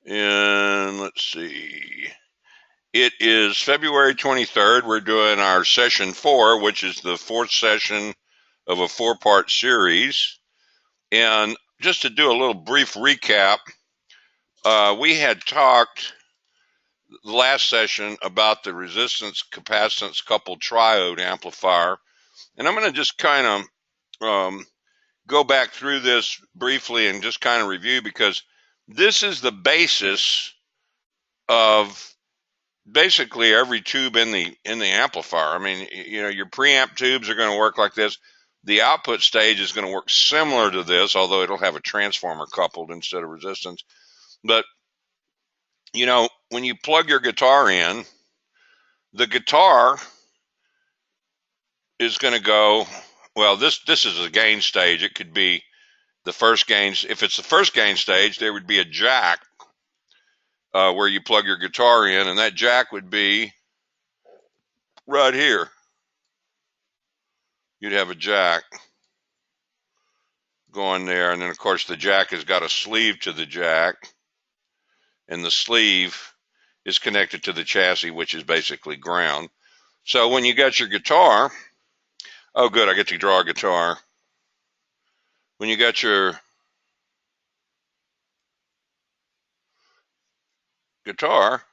And let's see. It is February 23rd. We're doing our session 4, which is the 4th session of a 4-part series. And just to do a little brief recap, we had talked the last session about the resistance capacitance coupled triode amplifier. And I'm going to just kind of go back through this briefly and just kind of review, because this is the basis of basically every tube in the amplifier. I mean, you know, your preamp tubes are going to work like this. The output stage is going to work similar to this, although it'll have a transformer coupled instead of resistance. But you know, when you plug your guitar in, the guitar is going to go, well, this is a gain stage. It could be the first gain. If it's the first gain stage, there would be a jack where you plug your guitar in, and that jack would be right here. You'd have a jack going there, and then of course the jack has got a sleeve to the jack, and the sleeve is connected to the chassis, which is basically ground. So when you got your guitar, oh good, I get to draw a guitar. When you got your guitar,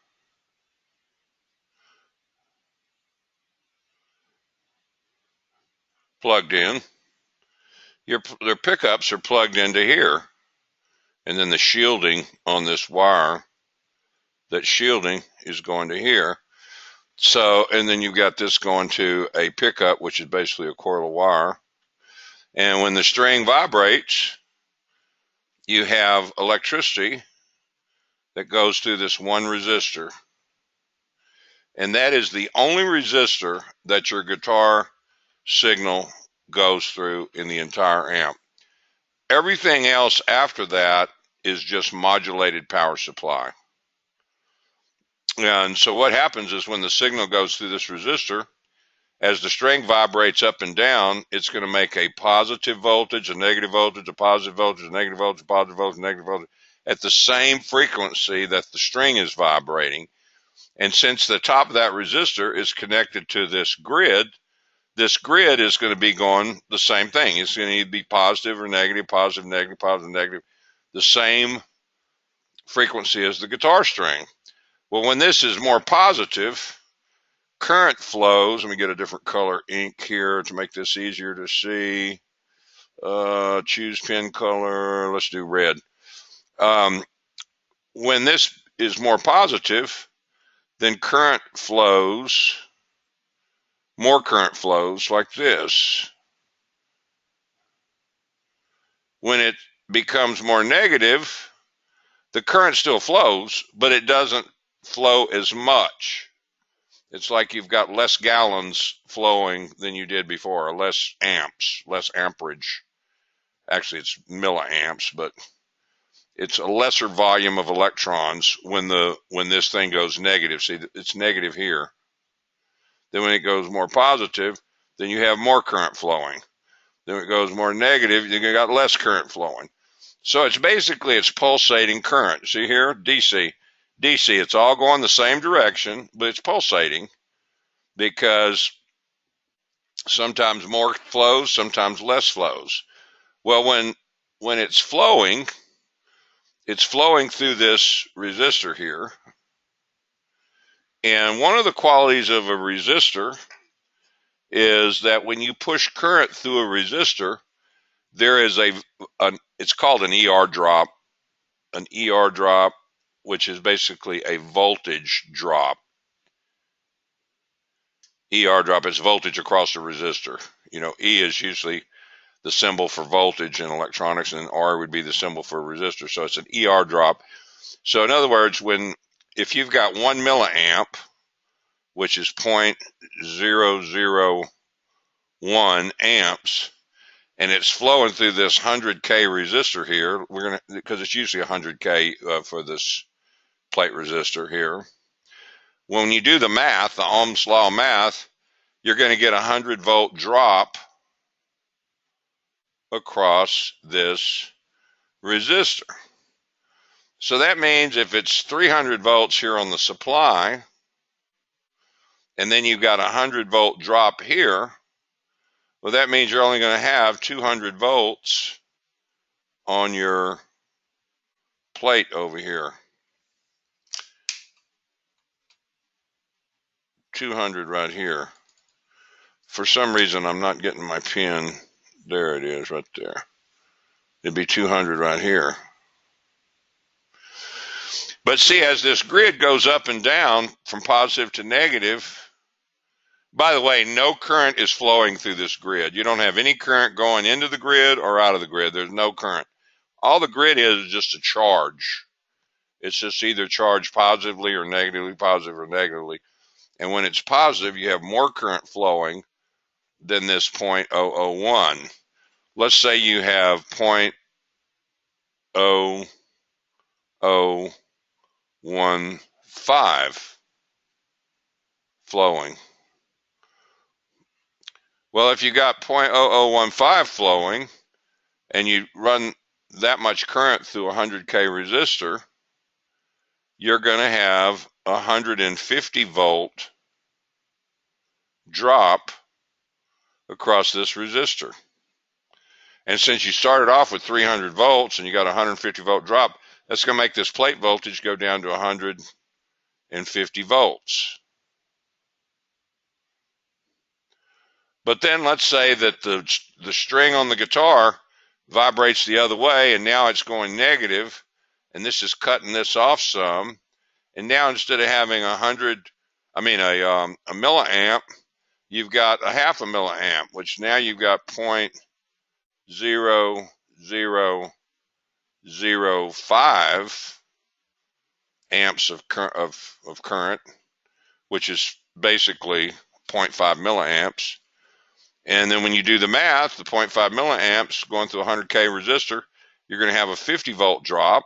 plugged in, their pickups are plugged into here, and then the shielding on this wire, that shielding is going to here. So, and then you've got this going to a pickup, which is basically a coil of wire. And when the string vibrates, you have electricity that goes through this one resistor. And that is the only resistor that your guitar signal goes through in the entire amp. Everything else after that is just modulated power supply. And so what happens is when the signal goes through this resistor, as the string vibrates up and down, it's going to make a positive voltage, a negative voltage, a positive voltage, a negative voltage, a positive voltage, a negative voltage, at the same frequency that the string is vibrating. And since the top of that resistor is connected to this grid is going to be going the same thing. It's going to either be positive or negative, positive, negative, positive, negative, the same frequency as the guitar string. Well, when this is more positive, current flows. Let me get a different color ink here to make this easier to see. Choose pen color. Let's do red. When this is more positive, then current flows, more current flows like this. When it becomes more negative, the current still flows, but it doesn't flow as much. It's like you've got less gallons flowing than you did before, or less amps, less amperage. Actually, it's milliamps, but it's a lesser volume of electrons when this thing goes negative. See, it's negative here. Then when it goes more positive, then you have more current flowing. Then when it goes more negative, you got less current flowing. So it's basically, it's pulsating current. See here, DC. DC, it's all going the same direction, but it's pulsating, because sometimes more flows, sometimes less flows. Well, when it's flowing through this resistor here. And one of the qualities of a resistor is that when you push current through a resistor, there is it's called an ER drop. An ER drop, which is basically a voltage drop. ER drop is voltage across the resistor. You know, E is usually the symbol for voltage in electronics, and R would be the symbol for resistor. So it's an ER drop. So in other words, if you've got 1 milliamp, which is 0.001 amps, and it's flowing through this 100K resistor here, because it's usually 100K for this plate resistor here. When you do the math, the Ohm's law math, you're going to get a 100-volt drop across this resistor. So that means if it's 300 volts here on the supply, and then you've got a 100-volt drop here, well, that means you're only going to have 200 volts on your plate over here. 200 right here. For some reason, I'm not getting my pin. There it is, right there. It'd be 200 right here. But see, as this grid goes up and down from positive to negative, by the way, no current is flowing through this grid. You don't have any current going into the grid or out of the grid. There's no current. All the grid is just a charge. It's just either charged positively or negatively, positive or negatively. And when it's positive, you have more current flowing than this 0.001. Let's say you have 0.0015 flowing. Well, if you got 0.0015 flowing and you run that much current through a 100K resistor, you're going to have a 150 volt drop across this resistor. And since you started off with 300 volts and you got a 150 volt drop, that's going to make this plate voltage go down to 150 volts. But then let's say that the string on the guitar vibrates the other way, and now it's going negative, and this is cutting this off some. And now instead of having a milliamp, you've got a half a milliamp, which now you've got 0.0005 amps of current, which is basically 0.5 milliamps. And then when you do the math, the 0.5 milliamps going through a 100K resistor, you're going to have a 50 volt drop.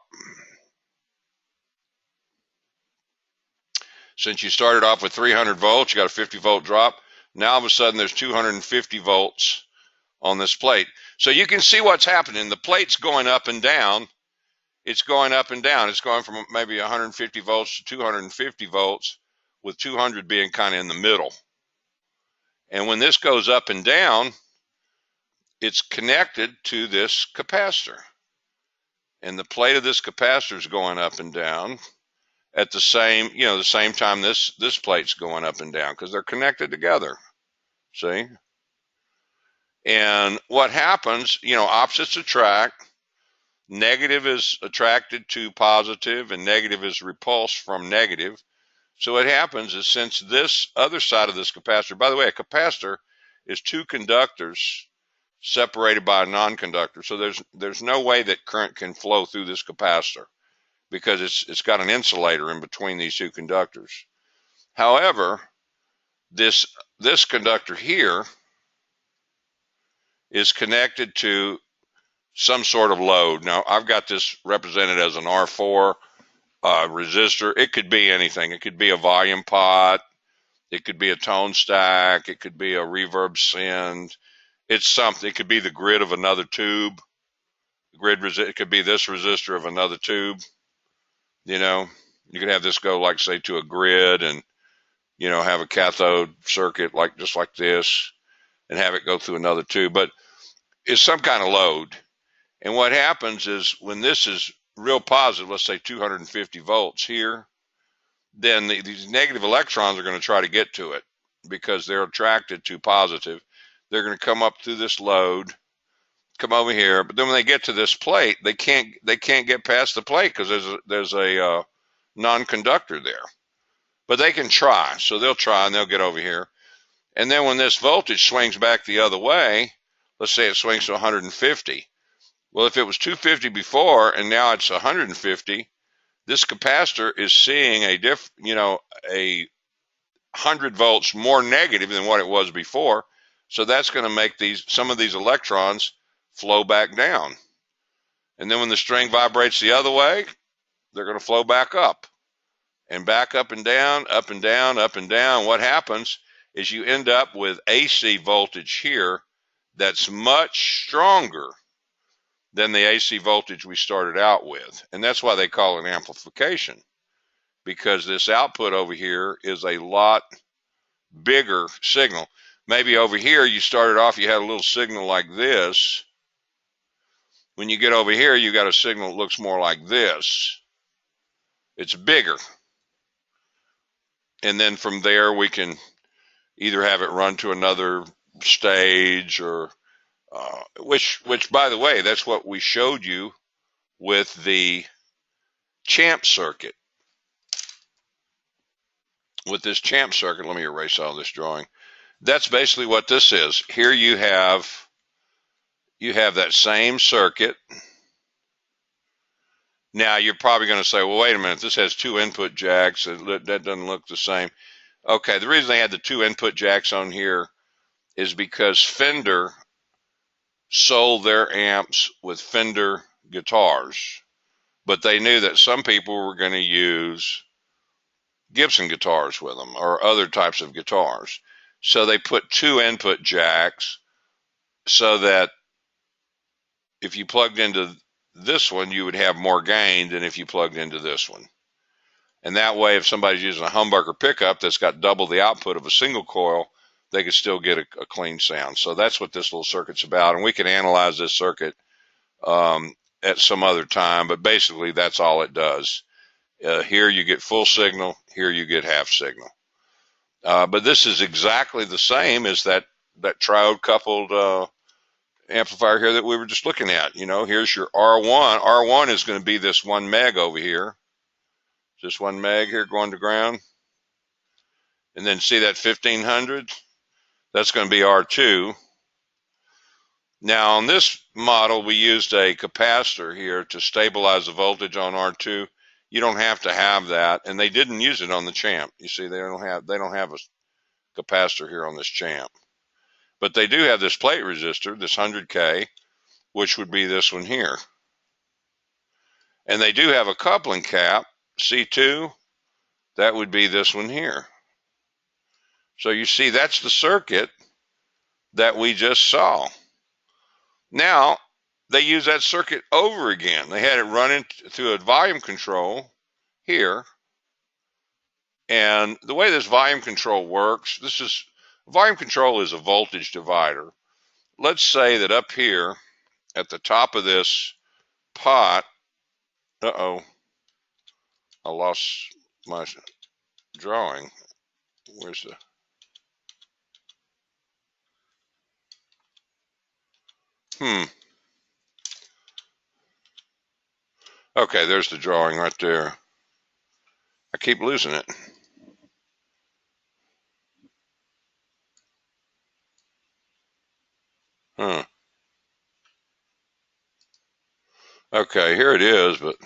Since you started off with 300 volts, you got a 50 volt drop. Now all of a sudden there's 250 volts on this plate. So you can see what's happening. The plate's going up and down. It's going up and down. It's going from maybe 150 volts to 250 volts, with 200 being kind of in the middle. And when this goes up and down, it's connected to this capacitor. And the plate of this capacitor is going up and down at the same time this plate's going up and down, because they're connected together. See? And what happens, opposites attract. Negative is attracted to positive, and negative is repulsed from negative. So what happens is, since this other side of this capacitor, by the way, a capacitor is two conductors separated by a non-conductor. So there's no way that current can flow through this capacitor, because it's got an insulator in between these two conductors. However, this conductor here is connected to some sort of load. Now, I've got this represented as an R4 resistor. It could be anything. It could be a volume pot. It could be a tone stack. It could be a reverb send. It's something. It could be the grid of another tube. It could be this resistor of another tube. You could have this go, like, say, to a grid, and have a cathode circuit just like this, and have it go through another tube. But it's some kind of load. And what happens is, when this is real positive, let's say 250 volts here, then these negative electrons are going to try to get to it, because they're attracted to positive. They're going to come up through this load, come over here, but then when they get to this plate, they can't get past the plate, because there's a non-conductor there. But they can try, so they'll try and they'll get over here. And then when this voltage swings back the other way, let's say it swings to 150. Well, if it was 250 before and now it's 150, this capacitor is seeing a 100 volts more negative than what it was before. So that's going to make some of these electrons flow back down. And then when the string vibrates the other way, they're going to flow back up. And back up and down, up and down, up and down. What happens is you end up with AC voltage here that's much stronger than the AC voltage we started out with. And that's why they call it amplification, because this output over here is a lot bigger signal. Maybe over here you started off, you had a little signal like this. When you get over here, you got a signal that looks more like this. It's bigger. And then from there, we can either have it run to another stage or, which by the way, that's what we showed you with the champ circuit. With this champ circuit, let me erase all this drawing. That's basically what this is. Here you have that same circuit. Now you're probably going to say, well, wait a minute, this has 2 input jacks. That doesn't look the same. Okay, the reason they had the 2 input jacks on here is because Fender sold their amps with Fender guitars, but they knew that some people were going to use Gibson guitars with them or other types of guitars. So they put 2 input jacks so that if you plugged into this one, you would have more gain than if you plugged into this one. And that way, if somebody's using a humbucker pickup that's got double the output of a single coil, they could still get a clean sound. So that's what this little circuit's about. And we can analyze this circuit at some other time, but basically that's all it does. Here you get full signal, here you get half signal. But this is exactly the same as that triode coupled amplifier here that we were just looking at. You know, here's your R1. R1 is going to be this 1 meg over here. Just 1 meg here going to ground. And then see that 1500? That's going to be R2. Now on this model, we used a capacitor here to stabilize the voltage on R2. You don't have to have that, and they didn't use it on the champ. You see, they don't have a capacitor here on this champ. But they do have this plate resistor, this 100K, which would be this one here. And they do have a coupling cap, C2, that would be this one here. So you see, that's the circuit that we just saw. Now, they use that circuit over again. They had it running through a volume control here. And the way this volume control works, volume control is a voltage divider. Let's say that up here at the top of this pot, I lost my drawing. Where's the... Okay, there's the drawing right there. I keep losing it. Okay, here it is, but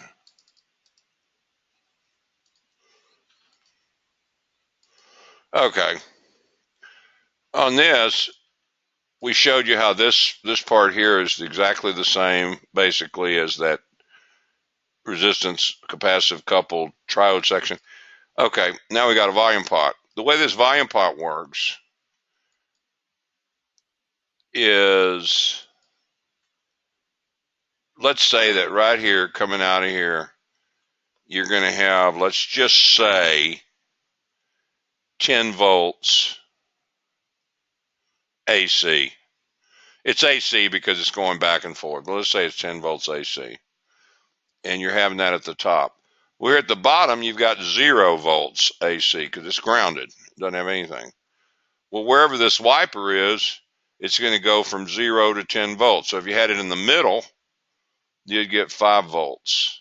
okay. On this, we showed you how this part here is exactly the same, basically, as that resistance capacitive coupled triode section. Okay, now we got a volume pot. The way this volume pot works is, let's say that right here, coming out of here, you're going to have, let's just say, 10 volts AC. It's AC because it's going back and forth, but let's say it's 10 volts AC. And you're having that at the top. We're at the bottom, you've got 0 volts AC because it's grounded. It doesn't have anything. Well, wherever this wiper is, it's going to go from 0 to 10 volts. So if you had it in the middle, you'd get 5 volts.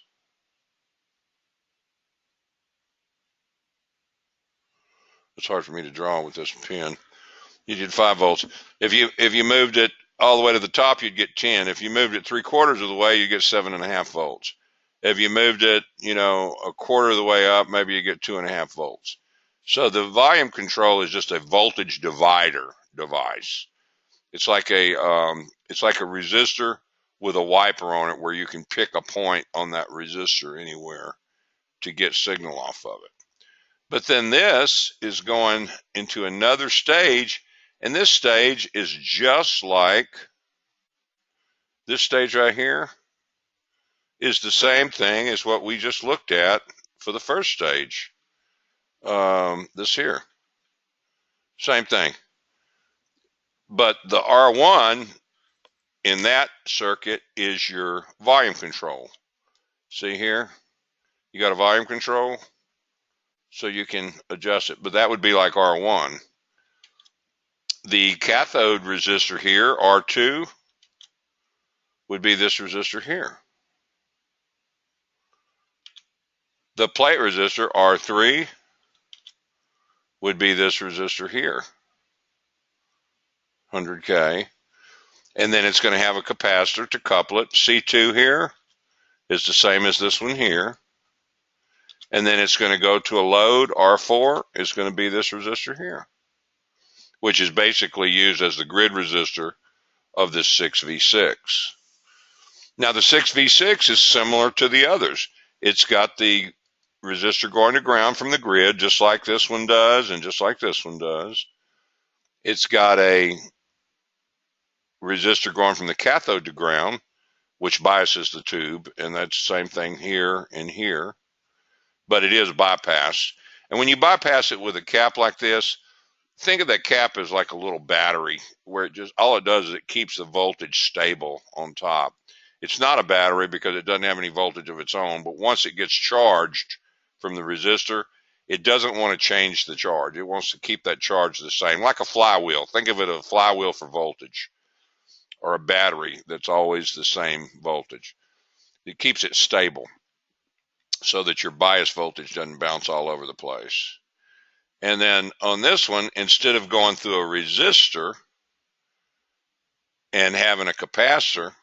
It's hard for me to draw with this pen. You did 5 volts. If you moved it all the way to the top, you'd get 10. If you moved it 3/4 of the way, you get 7.5 volts. If you moved it, a quarter of the way up, maybe you get 2.5 volts. So the volume control is just a voltage divider device. It's like a resistor with a wiper on it where you can pick a point on that resistor anywhere to get signal off of it. But then this is going into another stage, and this stage is just like this stage right here. is the same thing as what we just looked at for the first stage. This here, same thing. But the R1 in that circuit is your volume control. See here, you got a volume control, so you can adjust it, but that would be like R1. The cathode resistor here, R2, would be this resistor here. The plate resistor, R3, would be this resistor here, 100K. And then it's going to have a capacitor to couple it. C2 here is the same as this one here. And then it's going to go to a load. R4 is going to be this resistor here, which is basically used as the grid resistor of this 6V6. Now the 6V6 is similar to the others. It's got the resistor going to ground from the grid, just like this one does and just like this one does. It's got a resistor going from the cathode to ground, which biases the tube, and that's the same thing here and here, but it is bypassed. And when you bypass it with a cap like this, think of that cap as like a little battery, where it just, all it does is it keeps the voltage stable on top. It's not a battery because it doesn't have any voltage of its own, but once it gets charged from the resistor, it doesn't want to change the charge. It wants to keep that charge the same, like a flywheel. Think of it as a flywheel for voltage, or a battery that's always the same voltage. It keeps it stable so that your bias voltage doesn't bounce all over the place. And then on this one, instead of going through a resistor and having a capacitor,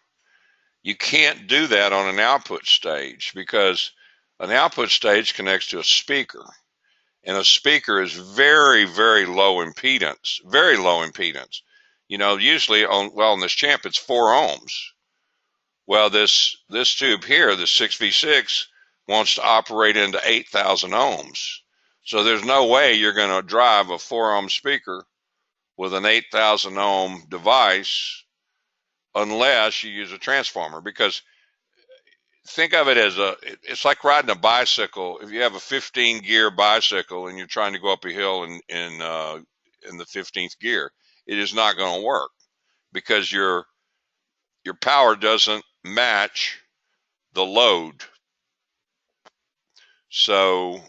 you can't do that on an output stage, because an output stage connects to a speaker. And a speaker is very, very low impedance, very low impedance. You know, usually on this champ, it's 4 ohms. Well, this tube here, the 6V6, wants to operate into 8,000 ohms. So there's no way you're going to drive a 4 ohm speaker with an 8,000 ohm device unless you use a transformer. Because think of it as it's like riding a bicycle. If you have a 15 gear bicycle and you're trying to go up a hill in the 15th gear, it is not going to work, because your power doesn't match the load. So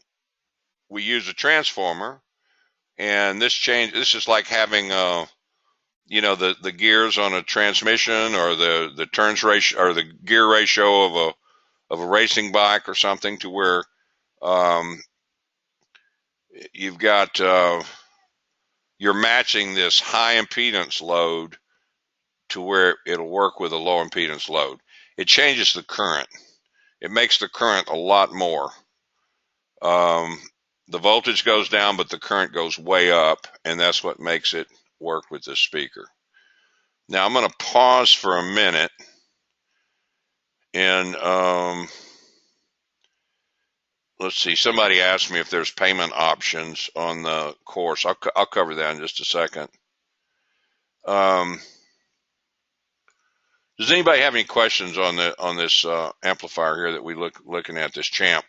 we use a transformer, and this is like having you know, the gears on a transmission, or the turns ratio, or the gear ratio of a racing bike or something, to where you've got you're matching this high impedance load to where it'll work with a low impedance load. It changes the current. It makes the current a lot more. The voltage goes down, but the current goes way up, and that's what makes it work with this speaker. Now I'm going to pause for a minute, and let's see. Somebody asked me if there's payment options on the course. I'll cover that in just a second. Does anybody have any questions on this amplifier here that we looking at, this champ?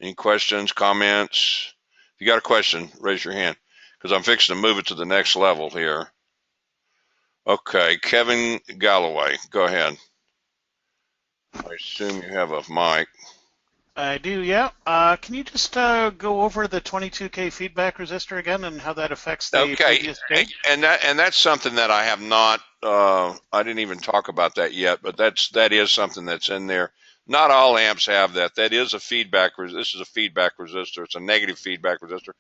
Any questions, comments? If you got a question, raise your hand, because I'm fixing to move it to the next level here. Okay, Kevin Galloway, go ahead. I assume you have a mic. I do, yeah. Can you just go over the 22K feedback resistor again and how that affects the previous stage? And that's something that I have not. I didn't even talk about that yet, but that is something that's in there. Not all amps have that. That is a feedback. This is a feedback resistor. It's a negative feedback resistor.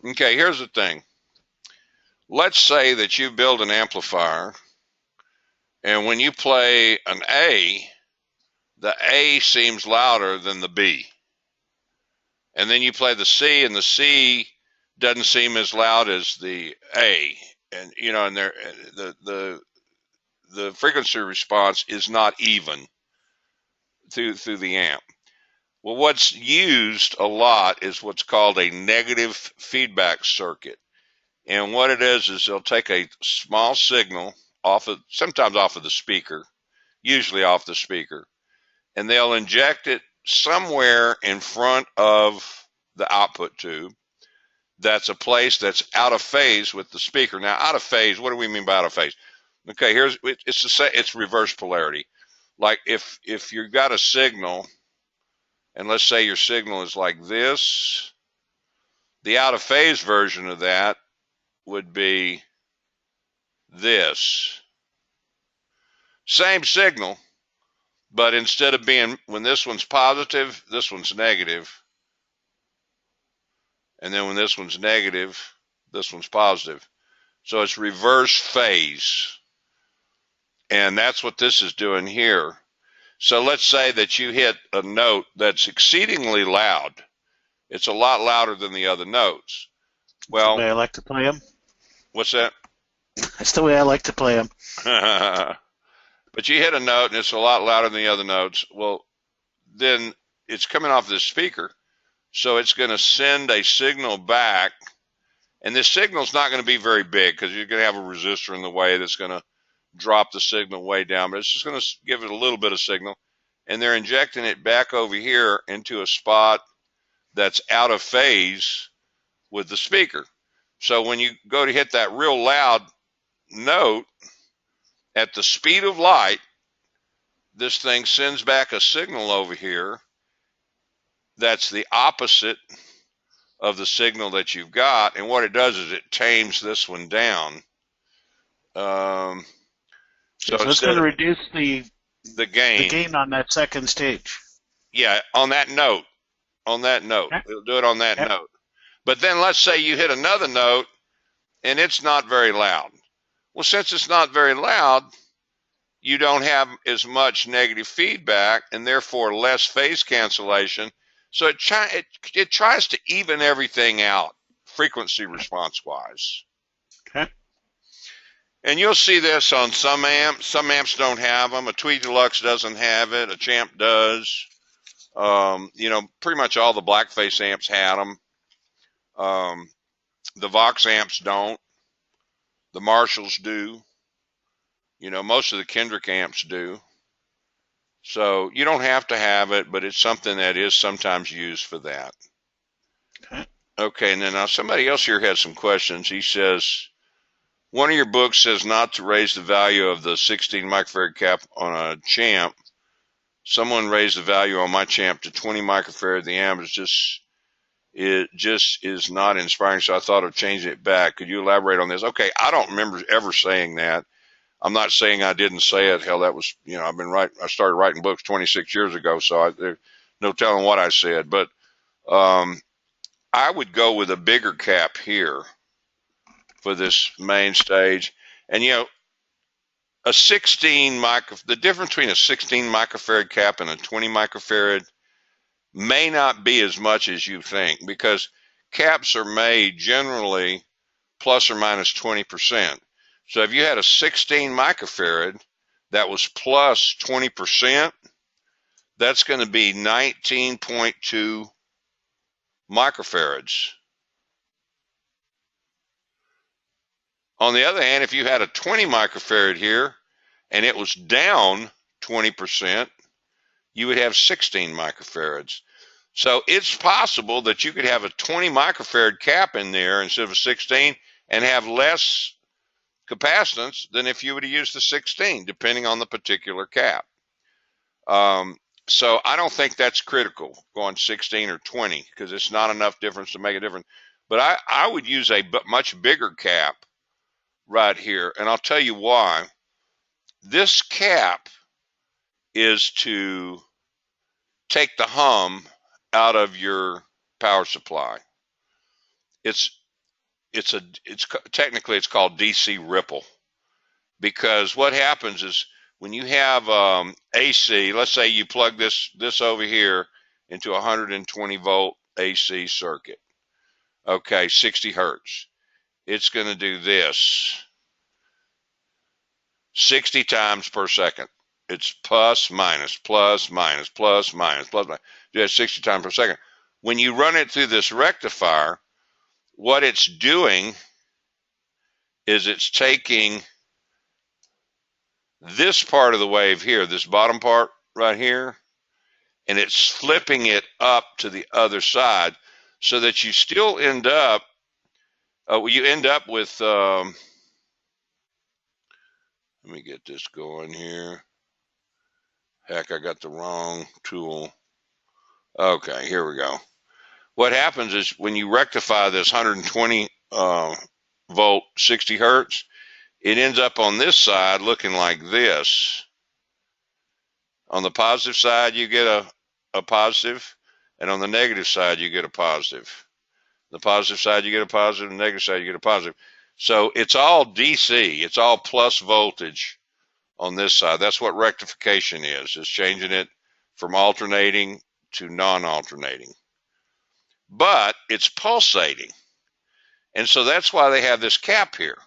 Okay, here's the thing. Let's say that you build an amplifier, and when you play an A, the A seems louder than the B. And then you play the C, and the C doesn't seem as loud as the A. And you know, and the frequency response is not even through the amp. Well, what's used a lot is what's called a negative feedback circuit. And what it is they'll take a small signal sometimes off of the speaker, usually off the speaker, and they'll inject it somewhere in front of the output tube. That's a place that's out of phase with the speaker. Now, out of phase, what do we mean by out of phase? Okay, it's reverse polarity. Like if you've got a signal, and let's say your signal is like this, the out of phase version of that would be this. Same signal, but instead of being, when this one's positive, this one's negative. And then when this one's negative, this one's positive. So it's reverse phase. And that's what this is doing here. So let's say that you hit a note that's exceedingly loud. It's a lot louder than the other notes. Well, that's the way I like to play them. What's that? That's the way I like to play them. But you hit a note and it's a lot louder than the other notes. Well, then it's coming off this speaker. So it's going to send a signal back. And this signal's not going to be very big because you're going to have a resistor in the way that's going to drop the signal way down. But it's just going to give it a little bit of signal. And they're injecting it back over here into a spot that's out of phase with the speaker. So when you go to hit that real loud note at the speed of light, this thing sends back a signal over here that's the opposite of the signal that you've got. And what it does is it tames this one down. So it's going to reduce the gain on that second stage. Yeah, on that note. Okay. It'll do it on that note. But then let's say you hit another note and it's not very loud. Well, since it's not very loud, you don't have as much negative feedback and therefore less phase cancellation. So it tries to even everything out frequency response wise. Okay. And you'll see this on some amps. Some amps don't have them. A Tweed Deluxe doesn't have it. A Champ does. Pretty much all the blackface amps had them. The Vox amps don't. The Marshalls do. Most of the Kendrick amps do. So you don't have to have it, but it's something that is sometimes used for that. Okay, and then now somebody else here has some questions. He says, one of your books says not to raise the value of the 16 microfarad cap on a Champ. Someone raised the value on my Champ to 20 microfarad. The amp it just is not inspiring, so I thought of changing it back. Could you elaborate on this? Okay, I don't remember ever saying that. I'm not saying I didn't say it. Hell, that was, I started writing books 26 years ago, so there's no telling what I said. But I would go with a bigger cap here for this main stage. And, a 16 the difference between a 16 microfarad cap and a 20 microfarad may not be as much as you think, because caps are made generally plus or minus 20%. So if you had a 16 microfarad that was plus 20%, that's going to be 19.2 microfarads. On the other hand, if you had a 20 microfarad here and it was down 20%, you would have 16 microfarads. So it's possible that you could have a 20 microfarad cap in there instead of a 16 and have less capacitance than if you would have used the 16, depending on the particular cap. So I don't think that's critical, going 16 or 20, because it's not enough difference to make a difference. But I would use a much bigger cap right here, and I'll tell you why. This cap is to take the hum out of your power supply. Technically it's called DC ripple, because what happens is when you have AC, let's say you plug this over here into a 120 volt AC circuit, okay, 60 hertz. It's going to do this 60 times per second. It's plus, minus, plus, minus, plus, minus, plus, minus. Do that 60 times per second. When you run it through this rectifier, what it's doing is it's taking this part of the wave here, this bottom part right here, and it's flipping it up to the other side, so that you still end up, with, let me get this going here. Heck, I got the wrong tool. Okay, here we go. What happens is when you rectify this 120 volt 60 hertz, it ends up on this side looking like this. On the positive side, you get a positive, and on the negative side, you get a positive. The positive side, you get a positive, and the negative side, you get a positive. So it's all DC. It's all plus voltage on this side. That's what rectification is. It's changing it from alternating to non-alternating. But it's pulsating. And so that's why they have this cap here.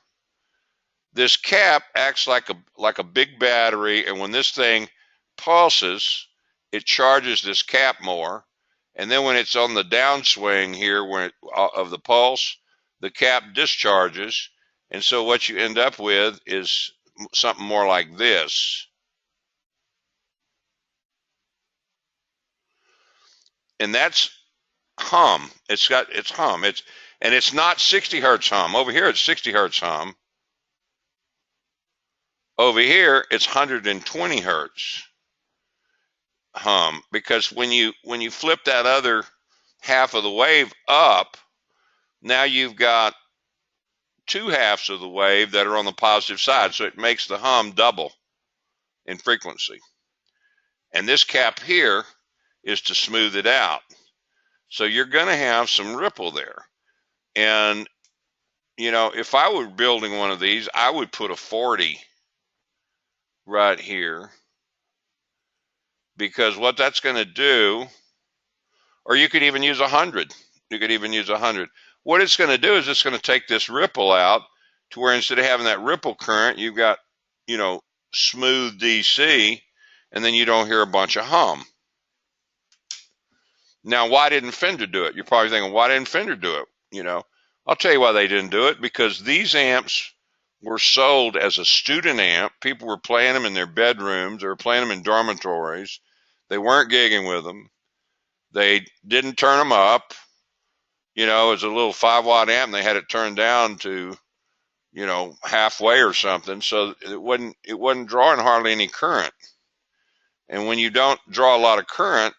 This cap acts like a big battery, and when this thing pulses, it charges this cap more. And then when it's on the downswing here of the pulse, the cap discharges. And so what you end up with is something more like this. And that's hum. It's hum. And it's not 60 hertz hum. Over here it's 60 hertz hum. Over here it's 120 hertz hum, because when you flip that other half of the wave up, now you've got two halves of the wave that are on the positive side, so it makes the hum double in frequency. And this cap here is to smooth it out. So you're going to have some ripple there. And, you know, if I were building one of these, I would put a 40 right here, because what that's going to do, or you could even use 100. You could even use 100. What it's going to do is it's going to take this ripple out to where instead of having that ripple current, you've got, you know, smooth DC, and then you don't hear a bunch of hum. Now, why didn't Fender do it? You're probably thinking, why didn't Fender do it? You know, I'll tell you why they didn't do it. Because these amps were sold as a student amp. People were playing them in their bedrooms. They were playing them in dormitories. They weren't gigging with them. They didn't turn them up. You know, it was a little 5-watt amp, and they had it turned down to, you know, halfway or something. So it wasn't drawing hardly any current. And when you don't draw a lot of current,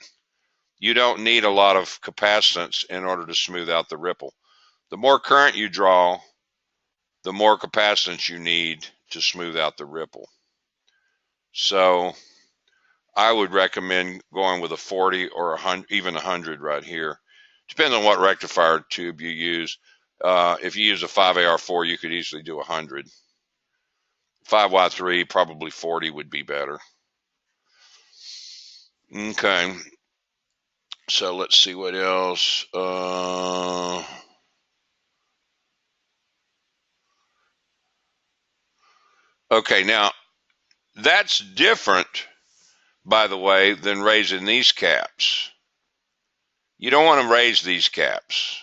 you don't need a lot of capacitance in order to smooth out the ripple. The more current you draw, the more capacitance you need to smooth out the ripple. So I would recommend going with a 40 or 100, even 100 right here. Depends on what rectifier tube you use. If you use a 5AR4, you could easily do 100. 5Y3, probably 40 would be better. Okay. So let's see what else. Okay, now that's different, by the way, than raising these caps. You don't want to raise these caps.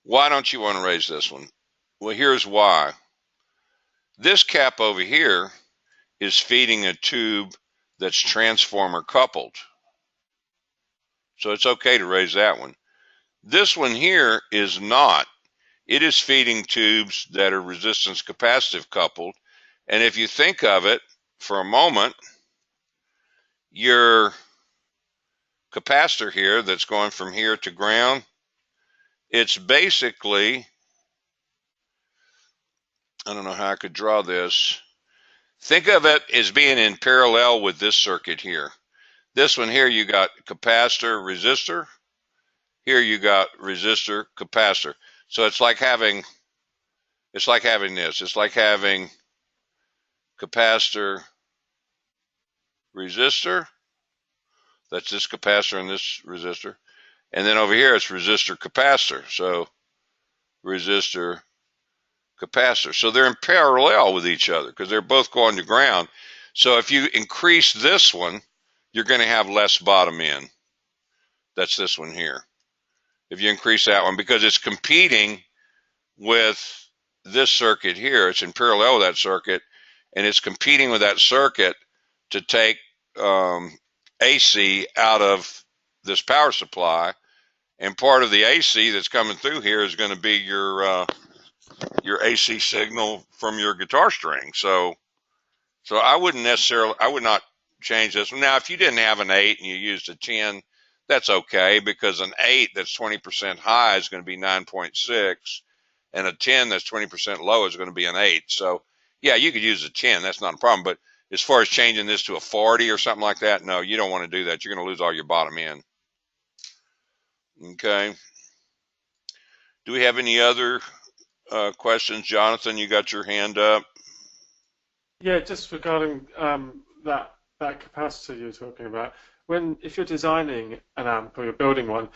Why don't you want to raise this one? Well, here's why. This cap over here is feeding a tube that's transformer coupled. So it's okay to raise that one. This one here is not. It is feeding tubes that are resistance capacitive coupled. And if you think of it for a moment, your capacitor here that's going from here to ground, it's basically, I don't know how I could draw this. Think of it as being in parallel with this circuit here. This one here, you got capacitor, resistor. Here you got resistor, capacitor. So it's like having this. It's like having capacitor, resistor. That's this capacitor and this resistor. And then over here, it's resistor, capacitor. So resistor, capacitor. So they're in parallel with each other because they're both going to ground. So if you increase this one, you're going to have less bottom end. That's this one here. If you increase that one, because it's competing with this circuit here, it's in parallel with that circuit, and it's competing with that circuit to take AC out of this power supply, and part of the AC that's coming through here is going to be your AC signal from your guitar string. So I would not change this. Now, if you didn't have an 8 and you used a 10, that's okay, because an 8 that's 20% high is going to be 9.6, and a 10 that's 20% low is going to be an 8. So yeah, you could use a 10. That's not a problem. But as far as changing this to a 40 or something like that, no, you don't want to do that. You're going to lose all your bottom end. Okay. Do we have any other questions? Jonathan, you got your hand up. Yeah, just regarding that capacitor you were talking about. If you're designing an amp or you're building one,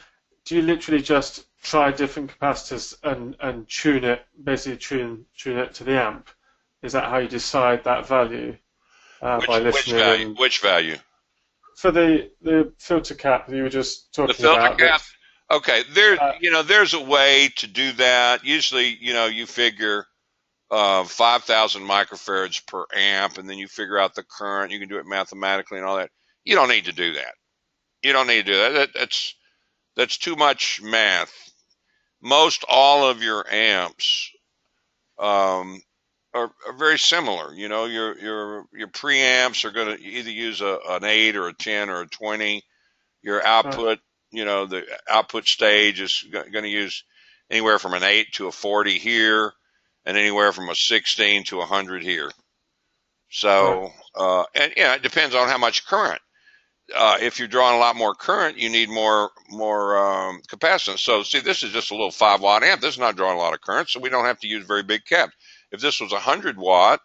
do you literally just try different capacitors and tune it, basically tune it to the amp? Is that how you decide that value? By listening? Which value? For the filter cap that you were just talking about. The filter cap? Okay, there's a way to do that. Usually, you figure 5,000 microfarads per amp, and then you figure out the current. You can do it mathematically and all that. You don't need to do that. You don't need to do that. That's too much math. Most all of your amps are very similar. Your preamps are going to either use an 8 or a 10 or a 20. Your output, the output stage is going to use anywhere from an 8 to a 40 here, and anywhere from a 16 to 100 here. So, it depends on how much current. If you're drawing a lot more current, you need more capacitance. So see, this is just a little 5-watt amp. This is not drawing a lot of current, so we don't have to use very big caps. If this was 100 watt,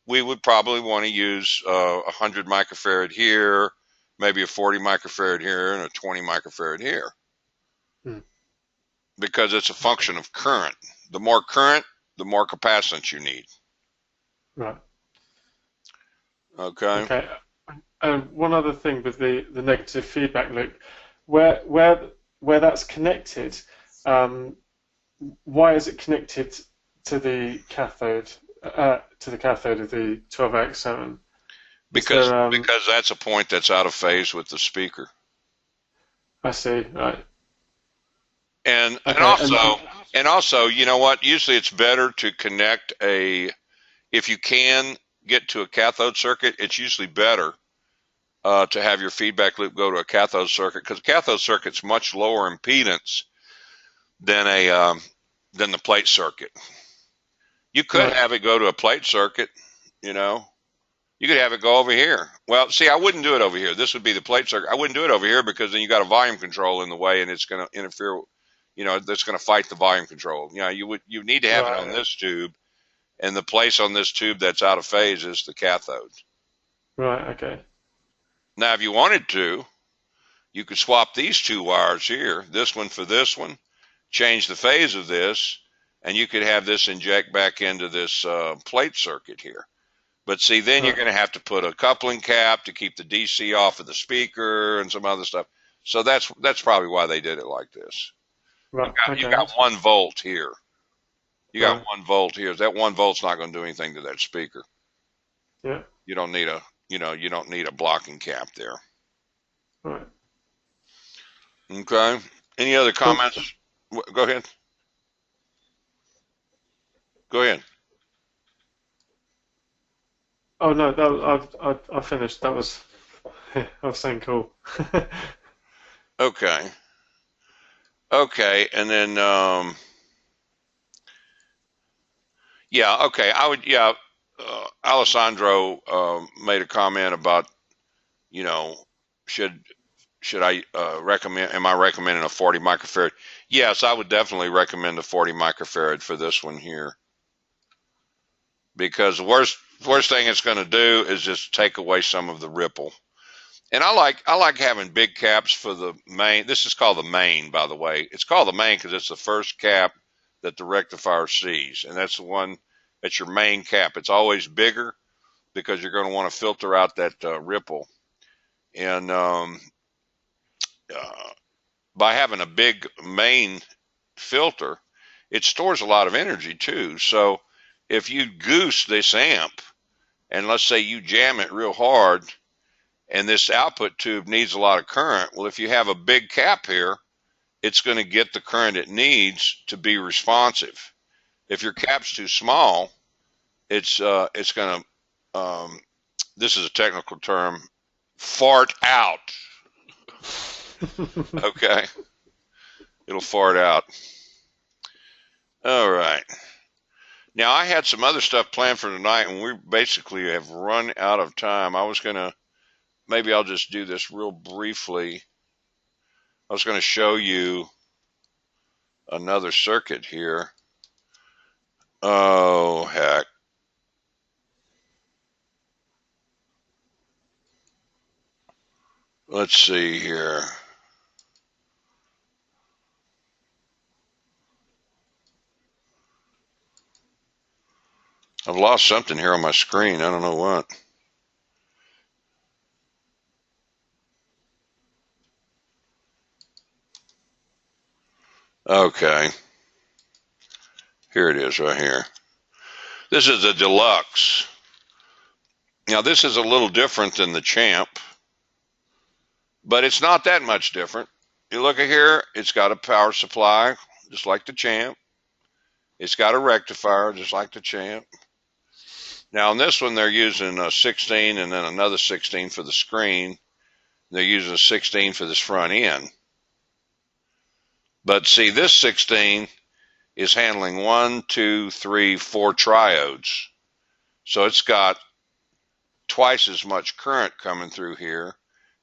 we would probably want to use 100 microfarad here, maybe a 40 microfarad here, and a 20 microfarad here. Because it's a function of current. The more current, the more capacitance you need. Right. Okay. Okay. And one other thing with the negative feedback loop, where that's connected, why is it connected to the cathode of the 12AX7? Because that's a point that's out of phase with the speaker. I see. Right. And also, you know what? Usually it's better to connect if you can get to a cathode circuit, it's usually better to have your feedback loop go to a cathode circuit, because a cathode circuit's much lower impedance than the plate circuit. You could have it go to a plate circuit, you could have it go over here. Well, see, I wouldn't do it over here. This would be the plate circuit. I wouldn't do it over here, because then you got a volume control in the way, and it's going to interfere. That's going to fight the volume control. You need to have it on this tube, and the place on this tube that's out of phase is the cathode. Right. Okay. Now, if you wanted to, you could swap these two wires here, this one for this one, change the phase of this, and you could have this inject back into this plate circuit here. But see, then you're going to have to put a coupling cap to keep the DC off of the speaker and some other stuff. So that's probably why they did it like this. Right. You got 1 volt here. You got 1 volt here. That 1 volt's not going to do anything to that speaker. Yeah. You don't need a blocking cap there. Right. Okay. Any other comments? Go ahead. Go ahead. Oh no, I finished. That was I was saying cool. Okay. Okay, and then Alessandro made a comment about, should I recommend? Am I recommending a 40 microfarad? Yes, I would definitely recommend a 40 microfarad for this one here, because the worst thing it's going to do is just take away some of the ripple. And I like having big caps for the main. This is called the main, by the way. It's called the main because it's the first cap that the rectifier sees, and that's the one that's your main cap. It's always bigger because you're going to want to filter out that ripple. And by having a big main filter, it stores a lot of energy too. So if you goose this amp, and let's say you jam it real hard, and this output tube needs a lot of current. Well, if you have a big cap here, it's going to get the current it needs to be responsive. If your cap's too small, it's going to, this is a technical term, fart out. Okay. It'll fart out. All right. Now, I had some other stuff planned for tonight, and we basically have run out of time. I was going to, maybe I'll just do this real briefly. I was going to show you another circuit here. Oh, heck. Let's see here. I've lost something here on my screen. I don't know what. Okay. Here it is right here. This is the Deluxe. Now, this is a little different than the Champ, but it's not that much different. You look at here, it's got a power supply, just like the Champ. It's got a rectifier, just like the Champ. Now, on this one, they're using a 16 and then another 16 for the screen. They're using a 16 for this front end. But see, this 16 is handling 1, 2, 3, 4 triodes. So it's got twice as much current coming through here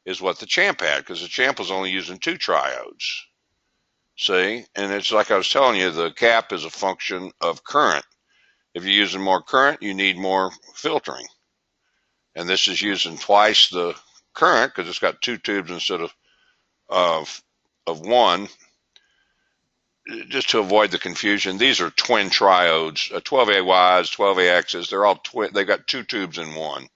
as what the Champ had, because the Champ was only using 2 triodes. See? And it's like I was telling you, the cap is a function of current. If you're using more current, you need more filtering. And this is using twice the current because it's got 2 tubes instead of 1. Just to avoid the confusion, these are twin triodes, 12AYs, 12AXs. They're all twin. They got 2 tubes in one.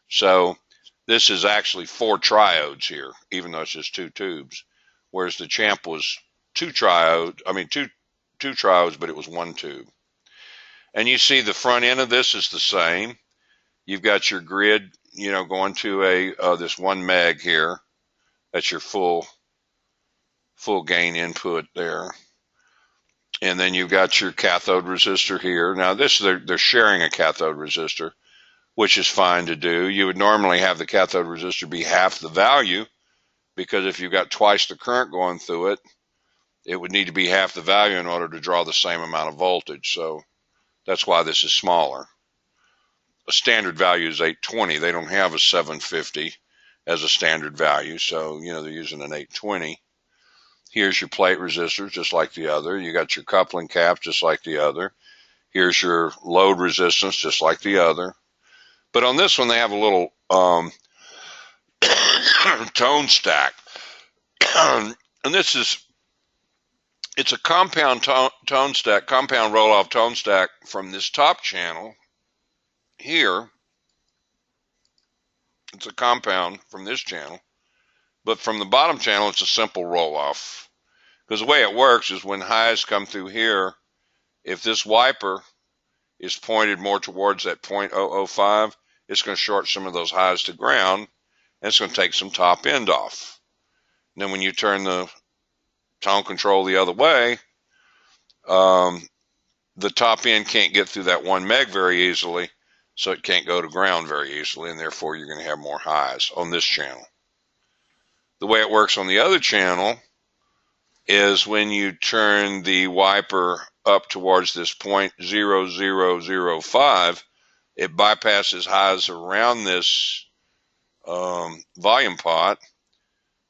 So this is actually 4 triodes here, even though it's just 2 tubes. Whereas the Champ was 2 triodes, but it was 1 tube. And you see the front end of this is the same. You've got your grid, going to this 1 meg here. That's your full gain input there. And then you've got your cathode resistor here. Now they're sharing a cathode resistor, which is fine to do. You would normally have the cathode resistor be half the value, because if you've got twice the current going through it, it would need to be half the value in order to draw the same amount of voltage. So that's why this is smaller. A standard value is 820. They don't have a 750 as a standard value, so they're using an 820. Here's your plate resistors, just like the other. You got your coupling caps, just like the other. Here's your load resistance, just like the other. But on this one, they have a little tone stack. And it's a compound tone stack, compound roll-off tone stack from this top channel here. It's a compound from this channel. But from the bottom channel, it's a simple roll-off. Because the way it works is when highs come through here, if this wiper is pointed more towards that 0.005, it's going to short some of those highs to ground, and it's going to take some top end off. And then when you turn the tone control the other way, the top end can't get through that 1 meg very easily, so it can't go to ground very easily, and therefore you're going to have more highs on this channel. The way it works on the other channel is when you turn the wiper up towards this 0.0005, it bypasses highs around this volume pot,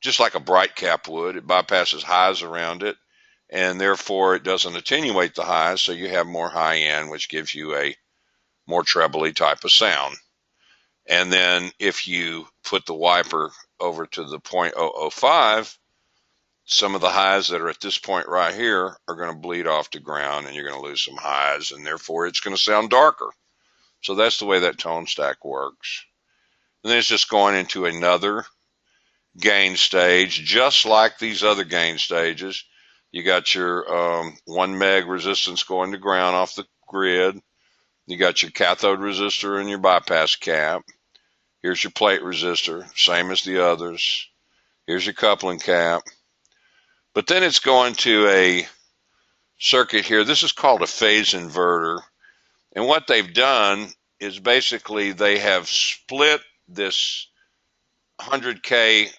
just like a bright cap would. It bypasses highs around it, and therefore it doesn't attenuate the highs, so you have more high end, which gives you a more trebly type of sound. And then if you put the wiper over to the 0.005, some of the highs that are at this point right here are going to bleed off to ground, and you're going to lose some highs, and therefore it's going to sound darker. So that's the way that tone stack works. And then it's just going into another gain stage, just like these other gain stages. You got your 1 meg resistance going to ground off the grid. You got your cathode resistor and your bypass cap. Here's your plate resistor, same as the others. Here's your coupling cap. But then it's going to a circuit here. This is called a phase inverter. And what they've done is basically they have split this 100K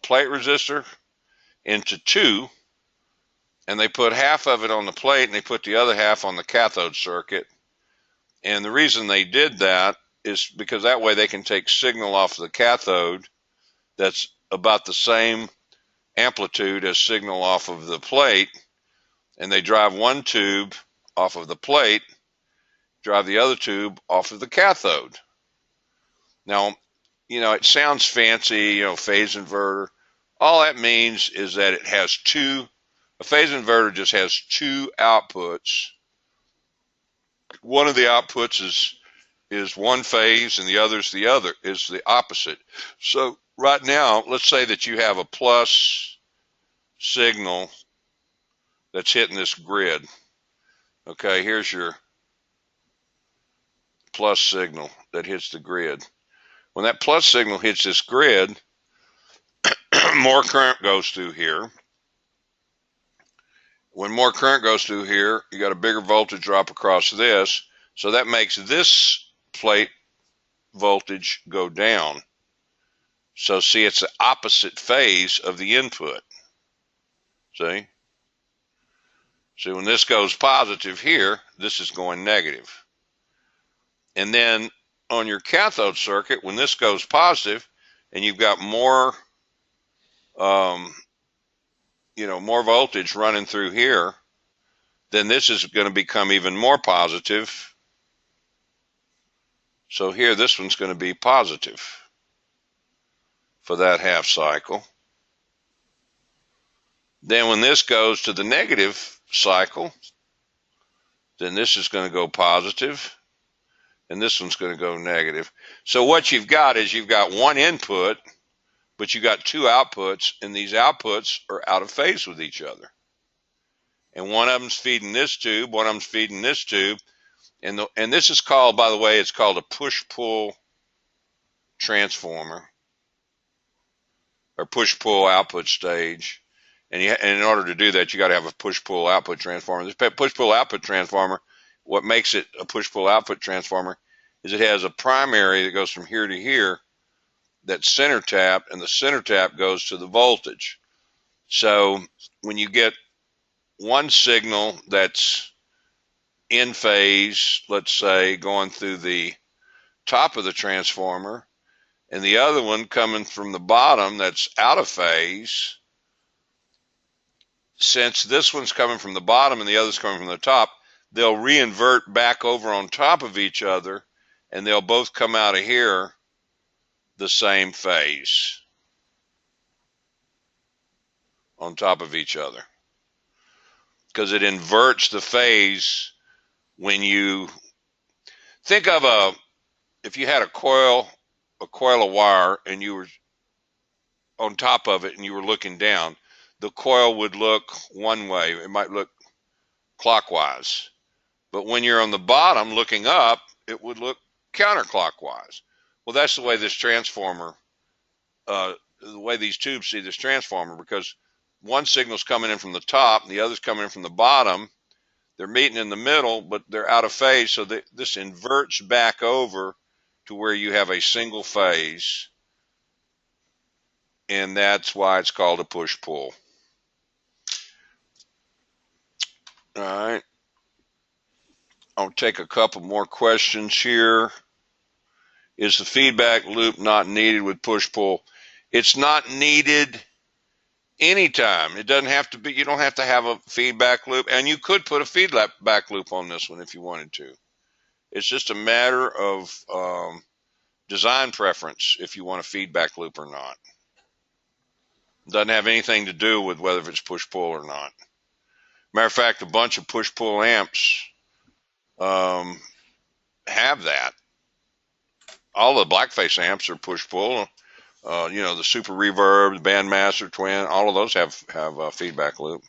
plate resistor into two, and they put half of it on the plate and they put the other half on the cathode circuit. And the reason they did that is because that way they can take signal off of the cathode that's about the same amplitude as signal off of the plate, and they drive one tube off of the plate, drive the other tube off of the cathode. Now, it sounds fancy, phase inverter. All that means is that it has a phase inverter just has two outputs. One of the outputs is one phase and the other is the opposite. So right now, let's say that you have a plus signal that's hitting this grid. Okay, here's your plus signal that hits the grid. When that plus signal hits this grid, more current goes through here. When more current goes through here, you got a bigger voltage drop across this, so that makes this plate voltage go down. So see, it's the opposite phase of the input. See, when this goes positive here, this is going negative. And then on your cathode circuit, when this goes positive and you've got more more voltage running through here, then this is going to become even more positive. So here, this one's going to be positive for that half cycle. Then when this goes to the negative cycle, then this is going to go positive, and this one's going to go negative. So what you've got is you've got one input, but you got two outputs, and these outputs are out of phase with each other. And one of them's feeding this tube, one of them's feeding this tube, and this is called, by the way, it's called a push-pull transformer, or push-pull output stage. And in order to do that, you got to have a push-pull output transformer. This push-pull output transformer, what makes it a push-pull output transformer is it has a primary that goes from here to here, that's center tapped, and the center tap goes to the voltage. So when you get one signal that's in phase, let's say going through the top of the transformer, and the other one coming from the bottom that's out of phase, since this one's coming from the bottom and the other's coming from the top, they'll reinvert back over on top of each other, and they'll both come out of here the same phase on top of each other, because it inverts the phase. When you think of if you had a coil of wire and you were on top of it and you were looking down, the coil would look one way. It might look clockwise, but when you're on the bottom looking up, it would look counterclockwise. Well, that's the way this transformer, the way these tubes see this transformer, because one signal's coming in from the top and the other's coming in from the bottom. They're meeting in the middle, but they're out of phase, so this inverts back over to where you have a single phase, and that's why it's called a push-pull. All right. I'll take a couple more questions here. Is the feedback loop not needed with push-pull? It's not needed anytime. It doesn't have to be, you don't have to have a feedback loop, and you could put a feedback loop on this one if you wanted to. It's just a matter of design preference if you want a feedback loop or not. It doesn't have anything to do with whether it's push-pull or not. Matter of fact, a bunch of push-pull amps have that. All the blackface amps are push-pull. The Super Reverb, the Bandmaster, Twin, all of those have a feedback loop.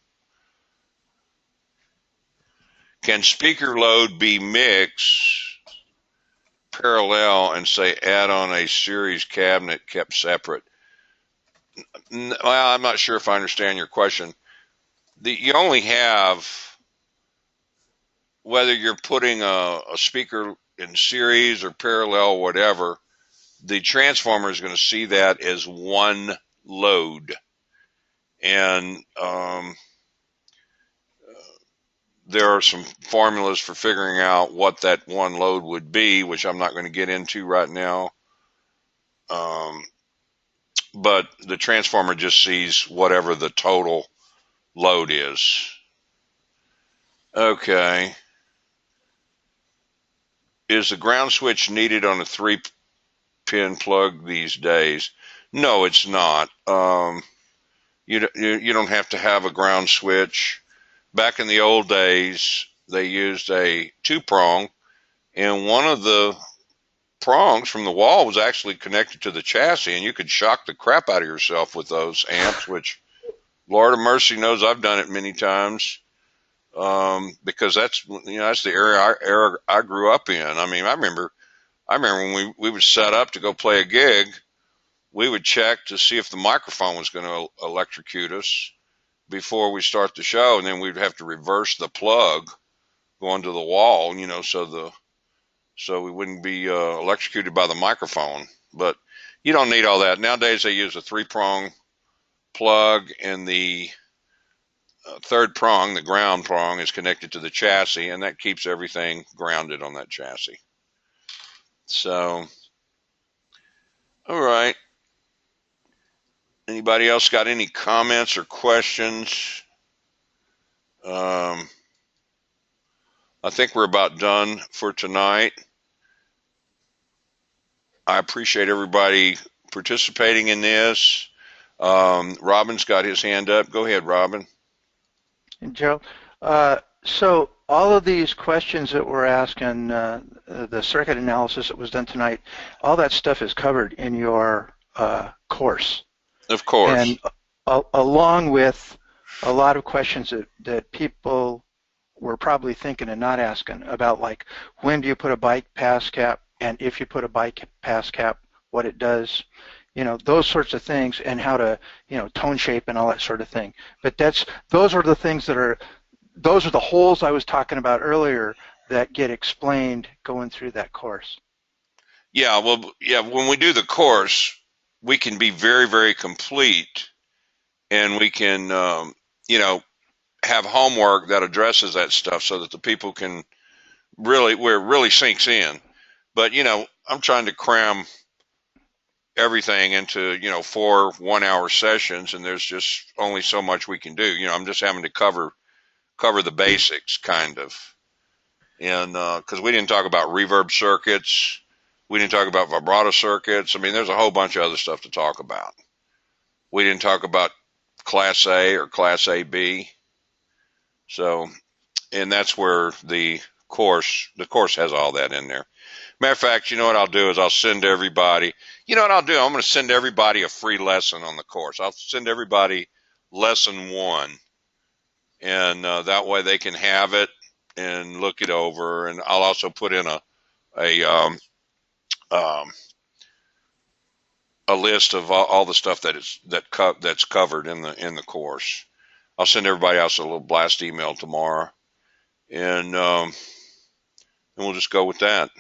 Can speaker load be mixed parallel and say add on a series cabinet kept separate. Well, I'm not sure if I understand your question. You only have, whether you're putting a speaker in series or parallel, whatever, the transformer is going to see that as one load. And there are some formulas for figuring out what that one load would be, which I'm not going to get into right now. But the transformer just sees whatever the total load is. Okay. Is the ground switch needed on a 3-pin plug these days? No, it's not. You don't have to have a ground switch. Back in the old days, they used a 2-prong, and one of the prongs from the wall was actually connected to the chassis, and you could shock the crap out of yourself with those amps, which Lord of mercy knows I've done it many times, because that's the era I grew up in. I mean, I remember when we would set up to go play a gig, we would check to see if the microphone was going to electrocute us before we start the show, and then we'd have to reverse the plug going to the wall, so we wouldn't be electrocuted by the microphone. But you don't need all that. Nowadays they use a 3-prong plug, and the third prong, the ground prong, is connected to the chassis, and that keeps everything grounded on that chassis. So, all right. Anybody else got any comments or questions? I think we're about done for tonight. I appreciate everybody participating in this. Robin's got his hand up. Go ahead, Robin. And Gerald, so all of these questions that we're asking, the circuit analysis that was done tonight, all that stuff is covered in your course. Of course. And along with a lot of questions that people were probably thinking and not asking about, like, when do you put a bypass cap, and if you put a bypass cap, what it does, those sorts of things, and how to, tone shape and all that sort of thing. But those are the things those are the holes I was talking about earlier that get explained going through that course. Yeah, well, yeah, when we do the course, we can be very, very complete, and we can, have homework that addresses that stuff so that the people can where it really sinks in. But, I'm trying to cram everything into, 4 1-hour sessions, and there's just only so much we can do. I'm just having to cover the basics, kind of. And because we didn't talk about reverb circuits, we didn't talk about vibrato circuits. I mean, there's a whole bunch of other stuff to talk about. We didn't talk about Class A or Class AB. So, and that's where the course has all that in there. Matter of fact, what I'll do is I'll send everybody, I'm going to send everybody a free lesson on the course. I'll send everybody lesson 1, and that way they can have it and look it over. And I'll also put in a list of all the stuff that's covered in the course. I'll send everybody else a little blast email tomorrow, and we'll just go with that.